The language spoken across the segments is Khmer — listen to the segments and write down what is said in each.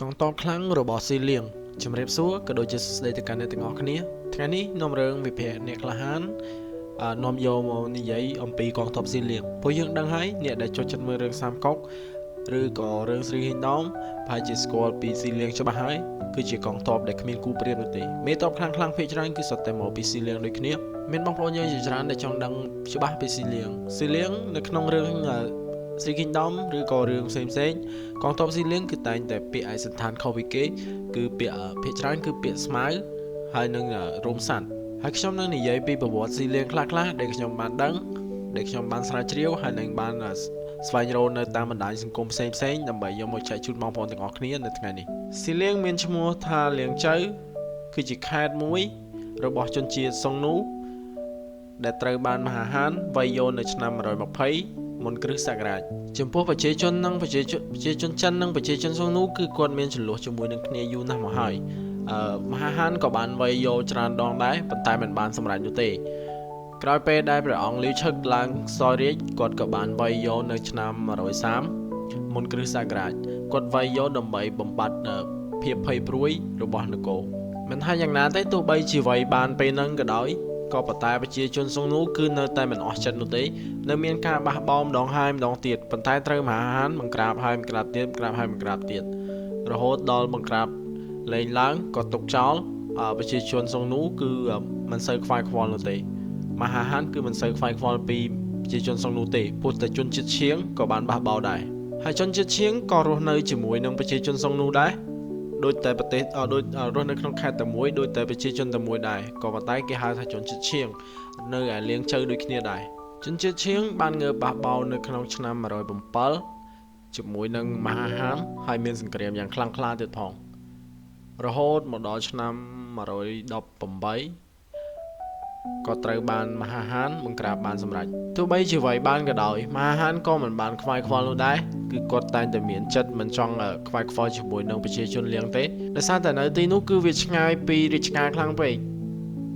កងតបខ្លាំងរបស់ស៊ីលៀងជំរាបសួរក៏ដូចជាស្ដីទៅកាន់អ្នកទាំងអស់គ្នាថ្ងៃនេះនាំរឿងវិភាគអ្នកក្លាហាននាំយកមកនិយាយអំពីកងទ័ពស៊ីលៀងព្រោះយើងដឹងហើយអ្នកដែលចូលចិត្តមើលរឿងសាមកុកឬក៏រឿងស្រីហ៊ីងដងប្រហែលជាស្គាល់ពីស៊ីលៀងច្បាស់ហើយគឺជាកងទ័ពដែលគ្មានគូប្រៀបនោះទេមេទ័ពខ្លាំងភាគច្រើនគឺសុទ្ធតែមកពីស៊ីលៀងដូចគ្នាមានបងប្អូនយើងជាច្រើនដែលចង់ដឹងច្បាស់ពីស៊ីលៀងនៅក្នុងរឿងស្រីគីងដមឬក៏រឿងផ្សេងកងទ័ពស៊ីលៀងគឺតែងតែពាក្យឯកសណ្ឋានខុសពីគេគឺពាក្យភាគច្រើនគឺពាក្យស្មៅហើយនឹងរោមស័ណ្ឌហើយខ្ញុំនឹងនិយាយពីប្រវត្តិស៊ីលៀងខ្លះៗដែលខ្ញុំបានដឹងដែលខ្ញុំបានស្រាវជ្រាវហើយនឹងបានស្វែងរកនៅតាមបណ្ដាញសង្គមផ្សេងដើម្បីយកមកចែកជូនបងប្អូនទាំងអស់គ្នានៅថ្ងៃនេះស៊ីលៀងមានឈ្មោះថាលៀងចៅគឺជាខេត្តមួយរបស់ជនជាតិសុងនូដែលត្រូវបានមហាហានវាយយកនៅឆ្នាំ120មុនគ្រិស្តសករាជចំពោះប្រជាជនចិននិងប្រជាជនសុងនូគឺគាត់មានចំនួនជាមួយនឹងគ្នាយូរណាស់មកហើយមហាហានក៏បានវាយយកច្រើនដងដែរប៉ុន្តែមិនបានសម្រេចនោះទេក្រោយពេលដែលព្រះអង្គលាវឈឹកឡើងសោយរាជគាត់ក៏បានវាយយកនៅឆ្នាំ130មុនគ្រិស្តសករាជគាត់វាយយកដើម្បីបំបត្តិភាពភ័យព្រួយរបស់នគរមិនថាយ៉ាងណាទេទោះបីជាវាយបានពេលហ្នឹងក៏ដោយក៏ប៉ុន្តែប្រជាជនសុងនូគឺនៅតែមិនអស់ចិត្តនោះទេនៅមានការបះបោរម្ដងហើយម្ដងទៀតប៉ុន្តែត្រូវមហាហានបង្ក្រាបហើយបង្ក្រាបទៀតរហូតដល់បង្ក្រាបលែងឡើងក៏ទុកចោលប្រជាជនសុងនូគឺមិនសូវខ្វាយខ្វល់នោះទេមហាហានគឺមិនសូវខ្វាយខ្វល់ពីប្រជាជនសុងនូទេព្រោះតែជនជាតិឈៀងក៏បានបះបោរដែរហើយជនជាតិឈៀងក៏រស់នៅជាមួយនឹងប្រជាជនសុងនូដែរដូចតែប្រទេសដូចរស់នៅក្នុងខេត្តតែមួយដូចតែប្រជាជនតែមួយដែរក៏ប៉ុន្តែគេហៅថាជនជាតិឈៀងនៅឯលៀងជើដូចគ្នាដែរជនជាតិឈៀងបានងើបបះបោរនៅក្នុងឆ្នាំ107ជាមួយនឹងមហាហានហើយមានសង្គ្រាមយ៉ាងខ្លាំងក្លាទៀតផងរហូតមកដល់ឆ្នាំ118ក៏ត្រូវបានមហាហានបង្ក្រាបបានសម្រេចទោះបីជាវាយបានក៏ដោយមហាហានក៏មិនបានខ្វាយខ្វល់នោះដែរគឺគាត់តែងតែមានចិត្តមិនចង់ខ្វាយខ្វល់ជាមួយនឹងប្រជាជនលៀងទេដោយសារតែនៅទីនោះគឺវាឆ្ងាយពីរាជការខ្លាំងពេក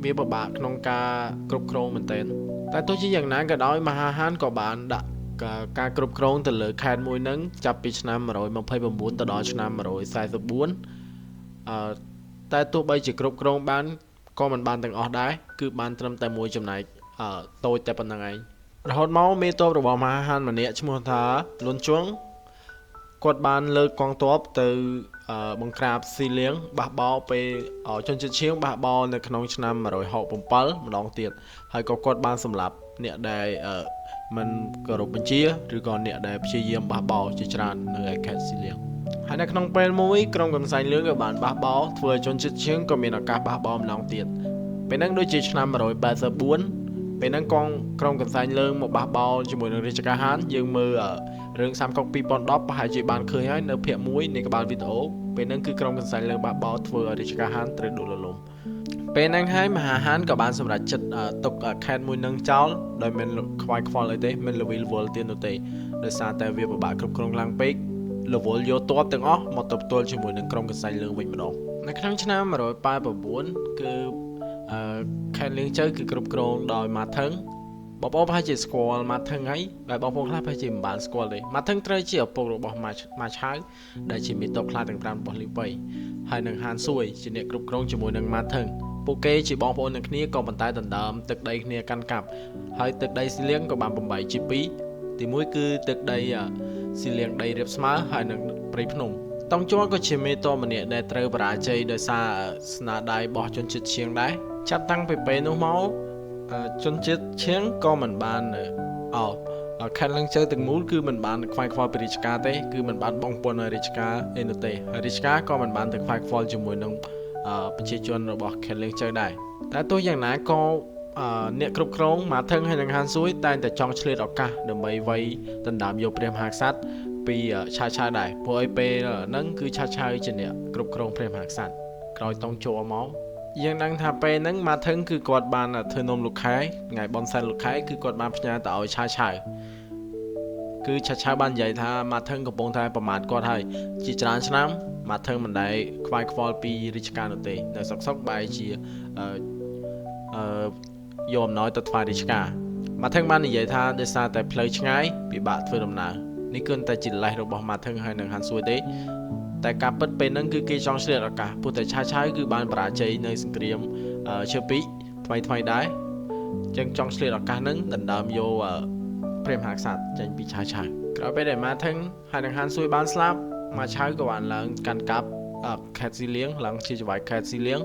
វាពិបាកក្នុងការគ្រប់គ្រងមែនទែនតែទោះជាយ៉ាងណាក៏ដោយមហាហានក៏បានដាក់ការគ្រប់គ្រងទៅលើខេត្តមួយហ្នឹងចាប់ពីឆ្នាំ129ទៅដល់ឆ្នាំ144តែទោះបីជាគ្រប់គ្រងបានក៏មិនបានទាំងអស់ដែរគឺបានត្រឹមតែមួយចំណែកតូចតែប៉ុណ្្នឹងឯងរហូតមកមេទ័ពរបស់មហាហានម្នាក់ឈ្មោះថាលួនជួងគាត់បានលើកកងទ័ពទៅបង្ក្រាបស៊ីលៀងបះបោរពេលជនជាតិឈៀងបះបោរនៅក្នុងឆ្នាំ167ម្ដងទៀតហើយក៏គាត់បានសម្លាប់អ្នកដែលមិនគោរពបញ្ជាឬក៏អ្នកដែលព្យាយាមបះបោរជាច្រើននៅឯខេត្តស៊ីលៀងហើយនៅក្នុងពេលមួយក្រុមកំសែងលឿងក៏បានបះបោរធ្វើឲ្យជនជាតិឈៀងក៏មានឱកាសបះបោរម្ដងទៀតពេលហ្នឹងដូចជាឆ្នាំ184ពេលហ្នឹងក្រុមកំសែងលឿងមកបះបោរជាមួយនឹងរាជការហានយើងមើលរឿងសាមកុក2010ប្រហែលជាបានឃើញហើយនៅភាគ1នៃក្បាលវីដេអូពេលហ្នឹងគឺក្រុមកំសែងលឿងបះបោរធ្វើឲ្យរាជការហានត្រូវដួលរលំពេលហ្នឹងហើយមហាហានក៏បានសម្រេចចិត្តទុកខេត្តមួយនឹងចោលដោយមិនខ្វាយខ្វល់អីទេមិនល្វីលវល់ទៀតនោះទេដោយសារតែវាពិបាកគ្រប់គ្រងឡើងពេករវល់យកទ័ពទាំងអស់មកទប់ទល់ជាមួយនឹងក្រុមកសែងលឿងវិញម្ដងនៅក្នុងឆ្នាំ189គឺខេត្តលៀងជើគឺគ្រប់គ្រងដោយម៉ាថឹងបងប្អូនប្រហែលជាស្គាល់ម៉ាថឹងហើយតែបងប្អូនខ្លះប្រហែលជាមិនបានស្គាល់ទេម៉ាថឹងត្រូវជាឪពុករបស់ម៉ាឆៅដែលជាមេទ័ពខ្លាទាំង5របស់លីវ៉ៃហើយនឹងហានស៊ួយជាអ្នកគ្រប់គ្រងជាមួយនឹងម៉ាថឹងពួកគេជាបងប្អូននឹងគ្នាក៏ប៉ុន្តែដណ្ដើមទឹកដីគ្នាកាន់កាប់ហើយទឹកដីស៊ីលៀងក៏បានបំបីជា2ទី1គឺទឹកដីស៊ីលៀងដីរៀបស្មើហើយនឹងព្រៃភ្នំតង់ជួនក៏ជាមេទ័ពម្នាក់ដែលត្រូវបរាជ័យដោយសារស្នាដៃរបស់ជនជាតិឈៀងដែរចាប់តាំងពីពេលនោះមកជនជាតិឈៀងក៏មិនបានខេត្តលៀងជើទាំងមូលគឺមិនបានខ្វាយខ្វល់ពីរាជការទេគឺមិនបានបងពន្ធឲ្យរាជការអីនោះទេហើយរាជការក៏មិនបានទៅខ្វាយខ្វល់ជាមួយនឹងប្រជាជនរបស់ខេត្តលៀងជើដែរតែទោះយ៉ាងណាក៏អ្នកគ្រប់គ្រងម៉ាថឹងហើយនឹងហានស៊ួយតែងតែចង់ឆ្លៀតឱកាសដើម្បីវាយដណ្ដើមយកព្រះមហាក្សត្រពីឆាឆៅដែរព្រោះឲ្យពេលហ្នឹងគឺឆាឆៅជាអ្នកគ្រប់គ្រងព្រះមហាក្សត្រក្រោយតង់ចូលមកយើងដឹងថាពេលហ្នឹងម៉ាថឹងគឺគាត់បានធ្វើនំលោកខែថ្ងៃបនសែនលោកខែគឺគាត់បានផ្ញើទៅឲ្យឆាឆៅគឺឆាឆៅបាននិយាយថាម៉ាថឹងកំពុងតែប្រមាថគាត់ហើយជាច្រើនឆ្នាំម៉ាថឹងមិនដែលខ្វាយខ្វល់ពីរាជការនោះទេនៅសុកបែរជាយកអំណោយទៅថ្វាយរាជការម៉ាថឹងបាននិយាយថាដោយសារតែផ្លូវឆ្ងាយពិបាកធ្វើដំណើរនេះគឺតែជាលេសរបស់ម៉ាថឹងហើយនឹងហាន់ស៊ួយទេ តែការពិតពេលហ្នឹងគឺគេចង់ឆ្លៀតឱកាសព្រោះតែឆាយគឺបានបរាជ័យនៅសង្គ្រាមឈើពីរថ្មីដែរចឹងចង់ឆ្លៀតឱកាសហ្នឹងដណ្ដើមយកព្រះមហាក្សត្រចេញពីឆាយក្រោយពេលដែលម៉ាថឹងហើយនឹងហានស៊ុយបានស្លាប់ម៉ាឆៅក៏បានឡើងកាន់កាប់ខេត្តស៊ីលៀងឡើងជាចៅហ្វាយខេត្តស៊ីលៀង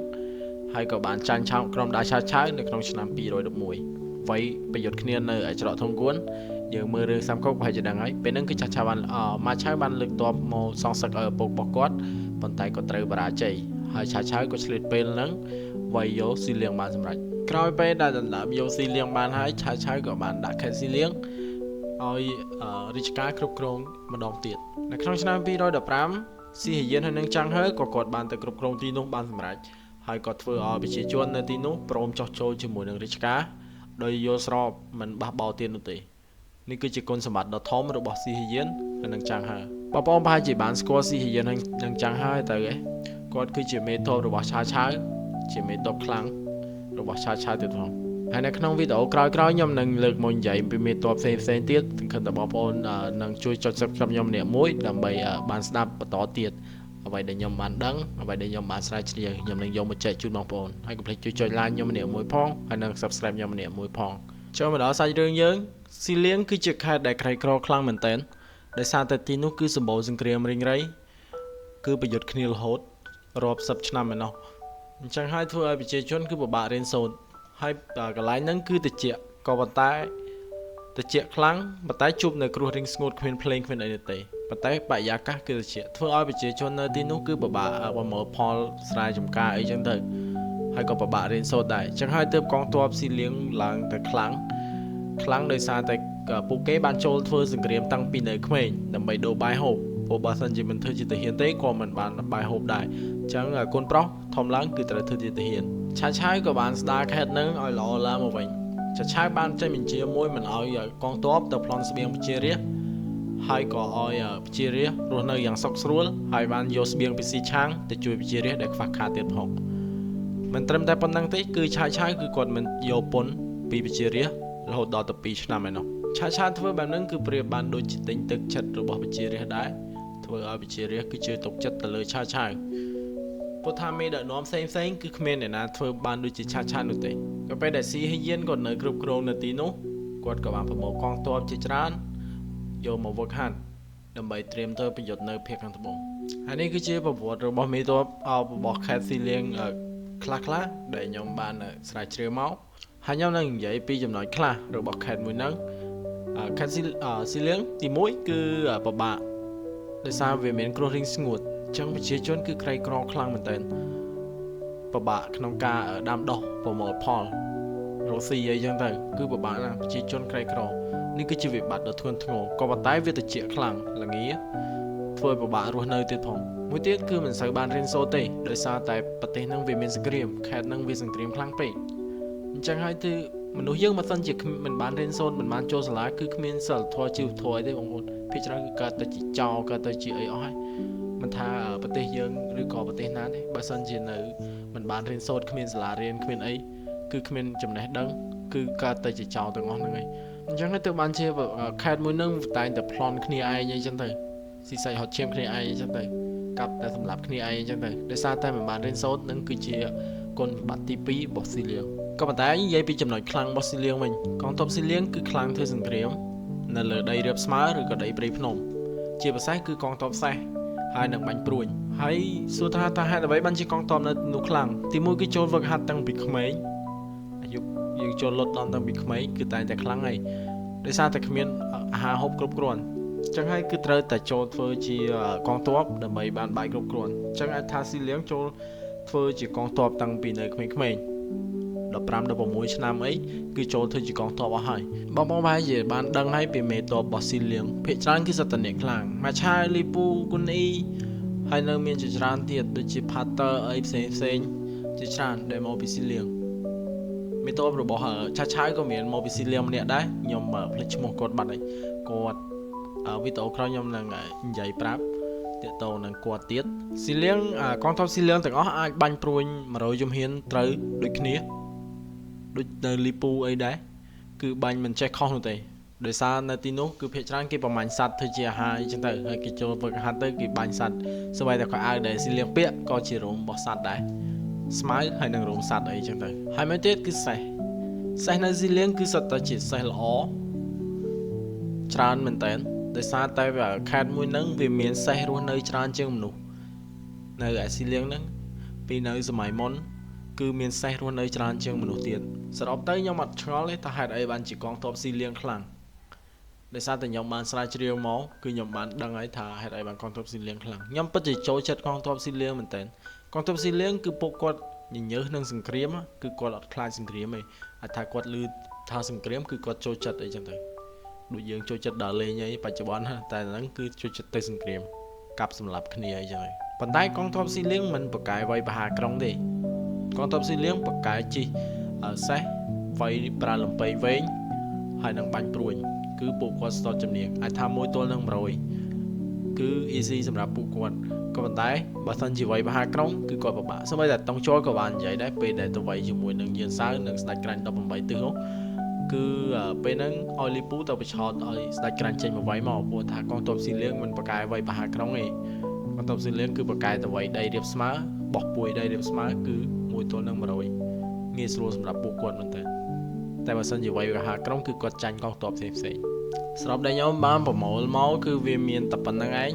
ហើយក៏បានចាញ់ឆោមក្រុមដាឆាឆៅនៅក្នុងឆ្នាំ211វ័យប្រយុទ្ធគ្នានៅឯច្រកធំគួនយើងមើលរឿងសាមកុកប្រហែលជាដឹងហើយពេលហ្នឹងគឺចាស់ឆៅបានម៉ាឆៅបានលើកទ័ពមកសងសឹកឲ្យឪពុករបស់គាត់ប៉ុន្តែក៏ត្រូវបរាជ័យហើយឆាឆៅក៏ឆ្លៀតពេលហ្នឹងវ័យយកស៊ីលៀងបានសម្រេចក្រោយពេលដែលដណ្ដើមយកស៊ីលៀងបានហើយឆាឆៅក៏បានដាក់ខេត្តស៊ីលៀងឲ្យរាជការគ្រប់គ្រងម្ដងទៀតនៅក្នុងឆ្នាំ215ស៊ីហយៀនហើយនឹងចាំងហើក៏គាត់បានទៅគ្រប់គ្រងទីនោះបានសម្រេចហើយក៏ធ្វើឲ្យប្រជាជននៅទីនោះព្រមចោះចូលជាមួយនឹងរាជការដោយយល់ស្របមិនបះបោទៀតនោះទេនេះគឺជាគុណសម្បត្តិដ៏ធំរបស់ស៊ីហយៀនហើយនឹងចាំងហើបងប្អូនប្រហែលជាបានស្គាល់ស៊ីហយៀនហើយនឹងចាំងហើទៅគាត់គឺជាមេទ័ពរបស់ឆាឆៅជាមេទ័ពខ្លាំងរបស់ឆាឆៅទៀតផងហើយនៅក្នុងវីដេអូក្រោយៗខ្ញុំនឹងលើកមកនិយាយពីមេទ័ពផ្សេងទៀតសង្ឃឹមថាបងប្អូននឹងជួយចុច Subscribe ខ្ញុំម្នាក់មួយដើម្បីបានស្ដាប់បន្តទៀតអ្វីដែលខ្ញុំបានដឹងអ្វីដែលខ្ញុំបានស្រាវជ្រាវខ្ញុំនឹងយកមកចែកជូនបងប្អូនហើយកុំភ្លេចជួយចុច Like ខ្ញុំម្នាក់មួយផងហើយនឹង Subscribe ខ្ញុំម្នាក់មួយផងចូលមកដល់សាច់រឿងយើងស៊ីលៀងគឺជាខេត្តដែលក្រីក្រខ្លាំងមែនទែនដោយសារតែទីនោះគឺសម្បូរសង្គ្រាមរីងរៃគឺប្រយុទ្ធគ្នារហូតរាប់សិបឆ្នាំឯណោះអញ្ចឹងហើយធ្វើឲ្យប្រជាជនគឺពិបាករៀនសូត្រហើយកន្លែងហ្នឹងគឺតិចក៏ប៉ុន្តែតិចខ្លាំងប៉ុន្តែជួបនៅគ្រោះរាំងស្ងួតគ្មានភ្លេងគ្មានអីទេប៉ុន្តែបរិយាកាសគឺតិចធ្វើឲ្យប្រជាជននៅទីនោះគឺពិបាកប្រមូលផលស្រែចម្ការអីចឹងទៅហើយក៏ពិបាករៀនសូត្រដែរអញ្ចឹងហើយទើបកងទ័ពស៊ីលៀងឡើងទៅខ្លាំងដោយសារតែពួកគេបានចូលធ្វើសង្គ្រាមតាំងពីនៅក្មេងដើម្បីដូរបាយហូបព្រោះបើសិនជាមិនធ្វើជាទាហានទេក៏មិនបានបាយហូបដែរអញ្ចឹងកូនប្រុសធំឡើងគឺត្រូវធ្វើជាទាហានឆាឆៅក៏បានស្ដារខេត្តនឹងឲ្យល្អឡើងមកវិញឆាឆៅបានចេញបញ្ជាមួយមិនឲ្យកងទ័ពទៅប្លន់ស្បៀងប្រជារាស្ត្រហើយក៏ឲ្យប្រជារាស្ត្ររស់នៅយ៉ាងសុខស្រួលហើយបានយកស្បៀងពីស៊ីឆាងទៅជួយប្រជារាស្ត្រដែលខ្វះខាតទៀតផងមិនត្រឹមតែប៉ុណ្្នឹងទេគឺឆាឆៅគឺគាត់មិនយកពន្ធពីប្រជារាស្ត្ររហូតដល់ទៅ2ឆ្នាំឯណោះឆាឆៅធ្វើបែបហ្នឹងគឺប្រៀបបានដូចជាទិញទឹកចិត្តរបស់ប្រជារាស្ត្រដែរធ្វើឲ្យប្រជារាស្ត្រគឺជឿទុកចិត្តទៅលើឆាឆៅព្រោះថាមេដឹកនាំផ្សេងគឺគ្មានអ្នកណាធ្វើបានដូចជាឆាឆៅនោះទេក៏ពេលដែលស៊ីហយៀនគាត់នៅគ្រប់គ្រងនៅទីនោះគាត់ក៏បានប្រមូលកងទ័ពជាច្រើនយកមកវឹកហាត់ដើម្បីត្រៀមទៅប្រយុទ្ធនៅភាគខាងត្បូងហើយនេះគឺជាប្រវត្តិរបស់មេទ័ពរបស់ខេត្តស៊ីលៀងខ្លះដែលខ្ញុំបានស្រាវជ្រាវមកហើយខ្ញុំនឹងនិយាយពីចំណុចខ្លះរបស់ខេត្តមួយហ្នឹងខេត្តស៊ីលៀងទី1គឺពិបាកដោយសារវាមានគ្រោះរាំងស្ងួតអញ្ចឹងប្រជាជនគឺក្រីក្រខ្លាំងមែនទែនពិបាកក្នុងការដាំដុះប្រមូលផលរកស៊ីអីចឹងទៅគឺពិបាកណាស់ប្រជាជនក្រីក្រនេះគឺជាវិបត្តិដ៏ធ្ងន់ធ្ងរក៏ប៉ុន្តែវាតិចខ្លាំងល្ងាធ្វើឲ្យពិបាករស់នៅទៀតផងមួយទៀតគឺមិនសូវបានរៀនសូត្រទេដោយសារតែប្រទេសហ្នឹងវាមានសង្គ្រាមខេត្តហ្នឹងវាសង្គ្រាមខ្លាំងពេកអញ្ចឹងហើយគឺមនុស្សយើងមិនសិនជាមិនបានរៀនសូត្រមិនបានចូលសាលាគឺគ្មានសិលធម៌ជីវធម៌អីទេបងប្អូនភាគច្រើនគឺកើតទៅជាចោលកើតទៅជាអីអស់ហើយមិនថាប្រទេសយើងឬក៏ប្រទេសណាទេបើសិនជានៅមិនបានរៀនសូត្រគ្មានសាលារៀនគ្មានអីគឺគ្មានចំណេះដឹងគឺកើតទៅជាចោលទាំងអស់ហ្នឹងហើយអញ្ចឹងទៅបានជាខេត្តមួយហ្នឹងតែងតែប្លន់គ្នាឯងអីចឹងទៅស៊ីសាច់ហត់ឈាមគ្នាឯងអីចឹងទៅកាប់តែសម្រាប់គ្នាឯងអីចឹងទៅដោយសារតែមិនបានរៀនសូត្រនឹងគឺជាគុណវិបត្តិទី2របស់ស៊ីលៀងក៏ប៉ុន្តែនិយាយពីចំណុចខ្លាំងរបស់ស៊ីលៀងវិញកងទ័ពស៊ីលៀងគឺខ្លាំងធ្វើសង្គ្រាមនៅលើដីរាបស្មើឬក៏ដីព្រៃភ្នំជាពិសេសគឺកងទ័ពសេះហើយនឹងបាញ់ព្រួញហើយសួរថាហេតុអ្វីបានជាកងទ័ពនៅនោះខ្លាំងទី1គឺចូលវឹកហាត់តាំងពីក្មេងអាយុយើងចូលលត់ដល់តាំងពីក្មេងគឺតែខ្លាំងហើយដោយសារតែគ្មានអាហារហូបគ្រប់គ្រាន់អញ្ចឹងហើយគឺត្រូវតែចូលធ្វើជាកងទ័ពដើម្បីបានបាយគ្រប់គ្រាន់អញ្ចឹងអាចថាស៊ីលៀងចូលធ្វើជាកងទ័ពតាំងពីនៅក្មេងៗ15 16ឆ្នាំអីគឺចូលធ្វើជាកងទ័ពអស់ហើយបងប្រហែលជាបានដឹងហើយពីមេទ័ពរបស់ស៊ីលៀងភាគច្រើនគឺសត្វតនិកខ្លាំងម៉ាឆាលីពូគុនអ៊ីហើយនៅមានជាច្រើនទៀតដូចជា Pater អីផ្សេងជាច្រើនដែលមកពីស៊ីលៀងមេទ័ពរបស់ឆាឆៅក៏មានមកពីស៊ីលៀងម្នាក់ដែរខ្ញុំភ្លេចឈ្មោះគាត់បាត់ហើយគាត់វីដេអូក្រោយខ្ញុំនឹងនិយាយប្រាប់ទាក់ទងនឹងគាត់ទៀតស៊ីលៀងកងទ័ពស៊ីលៀងទាំងអស់អាចបាញ់ព្រួញ100ជំហានត្រូវដូចគ្នាដូចនៅលីពូអីដែរគឺបាញ់មិនចេះខុសនោះទេ ដោយសារនៅទីនោះគឺភាគច្រើនគេប្រមាញ់សัตว์ធ្វើជាអាហារអីចឹងទៅហើយគេចូលធ្វើអាហារទៅគេបាញ់សัตว์សូម្បីតែខោអាវដែលស៊ីលៀងពាក់ក៏ជារោមរបស់សัตว์ដែរស្មៅហើយនឹងរោមសัตว์អីចឹងទៅហើយមួយទៀតគឺសេះនៅស៊ីលៀងគឺសុទ្ធតែជាសេះល្អច្រើនមែនតើដោយសារតែខេត្តមួយហ្នឹងវាមានសេះរស់នៅច្រើនជាងមនុស្សនៅឯស៊ីលៀងហ្នឹងពីនៅសម័យមុនគឺមានសេះរស់នៅច្រើនជាងមនុស្សទៀតសរុបទៅខ្ញុំអត់ឆ្ងល់ទេថាហេតុអីបានជាកងទ័ពស៊ីលៀងខ្លាំងដោយសារតែខ្ញុំបានស្រាវជ្រាវមកគឺខ្ញុំបានដឹងហើយថាហេតុអីបានកងទ័ពស៊ីលៀងខ្លាំងខ្ញុំពិតជាចូលចិត្តកងទ័ពស៊ីលៀងមែនតើកងទ័ពស៊ីលៀងគឺពួកគាត់ញញើសនឹងសង្គ្រាមគឺគាត់អត់ខ្លាចសង្គ្រាមទេអាចថាគាត់ឮថាសង្គ្រាមគឺគាត់ចូលចិត្តអីចឹងទៅដូចយើងចូលចិត្តដើរលេងអីបច្ចុប្បន្នតែហ្នឹងគឺចូលចិត្តទៅសង្គ្រាមកាប់សម្លាប់គ្នាអីចឹងទៅប៉ុន្តែកងទ័ពស៊ីលៀងមិនប្រកែកវាយបហាក្រុងទេកងទ័ពស៊ីលៀងប្រកែកជិះសេះវាយប្រើលំពៃវែងហើយនឹងបាញ់ព្រួយគឺពួកគាត់ស្ទាត់ជំនាញអាចថា1ទល់នឹង100គឺ easy សម្រាប់ពួកគាត់ក៏ប៉ុន្តែបើសិនជាវាយបហាក្រុងគឺគាត់ពិបាកសូម្បីតែតុងជ័រក៏បាននិយាយដែរពេលដែលទៅវាយជាមួយនឹងយានសៅនិងស្ដេចក្រាញ់18ទិសនោះគឺពេលហ្នឹងឲ្យលីពូទៅបញ្ឆោតឲ្យស្ដេចក្រាញ់ចេញមកវាយមកព្រោះថាកងទ័ពស៊ីលៀងមិនប្រកែកវាយបហាក្រុងទេកងទ័ពស៊ីលៀងគឺប្រកែកទៅវាយដីរាបស្មើបោះពួយដីរាបស្មើគឺ1ទល់នឹង100ងាយស្រួលសម្រាប់ពួកគាត់មែនតើតែបើសិនជាវាយបហាក្រុងគឺគាត់ចាញ់កងទ័ពផ្សេងស្របដែលខ្ញុំបានប្រមូលមកគឺវាមានតែប៉ុណ្្នឹងឯង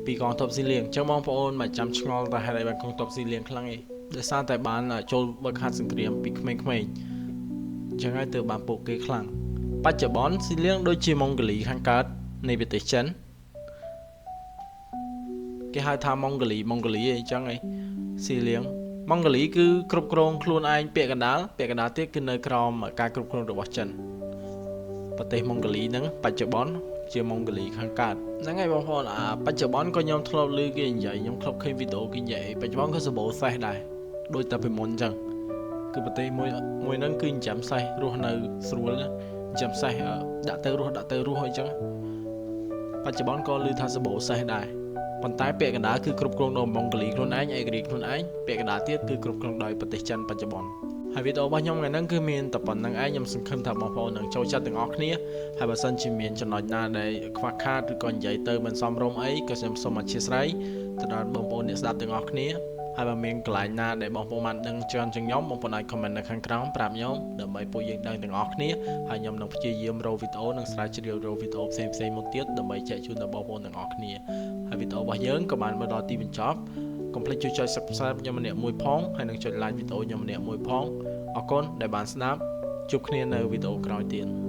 ពីកងទ័ពស៊ីលៀងអញ្ចឹងបងប្អូនមិនចាំឆ្ងល់ថាហេតុអីបានកងទ័ពស៊ីលៀងខ្លាំងឯងដោយសារតែបានចូលវឹកហាត់សង្គ្រាមពីក្មេងៗអញ្ចឹងហើយទើបបានពួកគេខ្លាំងបច្ចុប្បន្នស៊ីលៀងដូចជាម៉ុងហ្គលីខាងកើតនៃប្រទេសចិនគេហៅថាម៉ុងហ្គលីអីចឹងឯងស៊ីលៀងម៉ុងហ្គលីគឺគ្រប់គ្រងខ្លួនឯងពាក់កណ្ដាលទៀតគឺនៅក្រោមការគ្រប់គ្រងរបស់ចិនប្រទេសម៉ុងហ្គលីហ្នឹងបច្ចុប្បន្នជាម៉ុងហ្គលីខាងកើតហ្នឹងហើយបងប្អូនបច្ចុប្បន្នក៏ខ្ញុំធ្លាប់ឮគេនិយាយខ្ញុំធ្លាប់ឃើញវីដេអូគេនិយាយបច្ចុប្បន្នក៏សម្បូរសេះដែរដូចតែពីមុនអញ្ចឹងគឺប្រទេសមួយហ្នឹងគឺចិញ្ចឹមសេះរស់នៅស្រួលចិញ្ចឹមសេះដាក់ទៅរស់អីចឹងបច្ចុប្បន្នក៏ឮថាសម្បូរសេះដែរប៉ុន្តែពាក់កណ្ដាលគឺគ្រប់គ្រងដោយម៉ុងហ្គលីខ្លួនឯងឯករាជ្យខ្លួនឯងពាក់កណ្ដាលទៀតគឺគ្រប់គ្រងដោយប្រទេសចិនបច្ចុប្បន្នហើយវីដេអូរបស់ខ្ញុំថ្ងៃហ្នឹងគឺមានតែប៉ុណ្្នឹងឯងខ្ញុំសង្ឃឹមថាបងប្អូននឹងចូលចិត្តទាំងអស់គ្នាហើយបើសិនជាមានចំណុចណាដែលខ្វះខាតឬក៏និយាយទៅមិនសមរម្យអីក៏ខ្ញុំសូមអធិស្ឋានទៅដល់បងប្អូនអ្នកស្ដាប់ទាំងអស់គ្នាហើយបើមានកន្លែងណាដែលបងប្អូនបានដឹងច្រើនជាងខ្ញុំបងប្អូនអាច comment នៅខាងក្រោមប្រាប់ខ្ញុំដើម្បីពួកយើងដឹងទាំងអស់គ្នាហើយខ្ញុំនឹងព្យាយាមរកវីដេអូនិងស្រាវជ្រាវរកវីដេអូផ្សេងៗមកទៀតដើម្បីចែកជូនដល់បងប្អូនទាំងអស់គ្នាហើយវីដេអូរបស់យើងក៏បានមកដល់ទីបញ្ចប់កុំភ្លេចជួយចុច Subscribe ខ្ញុំម្នាក់មួយផងហើយនឹងចុច Like វីដេអូខ្ញុំម្នាក់មួយផងអរគុណដែលបានស្ដាប់ជួបគ្នានៅវីដេអូក្រោយទៀត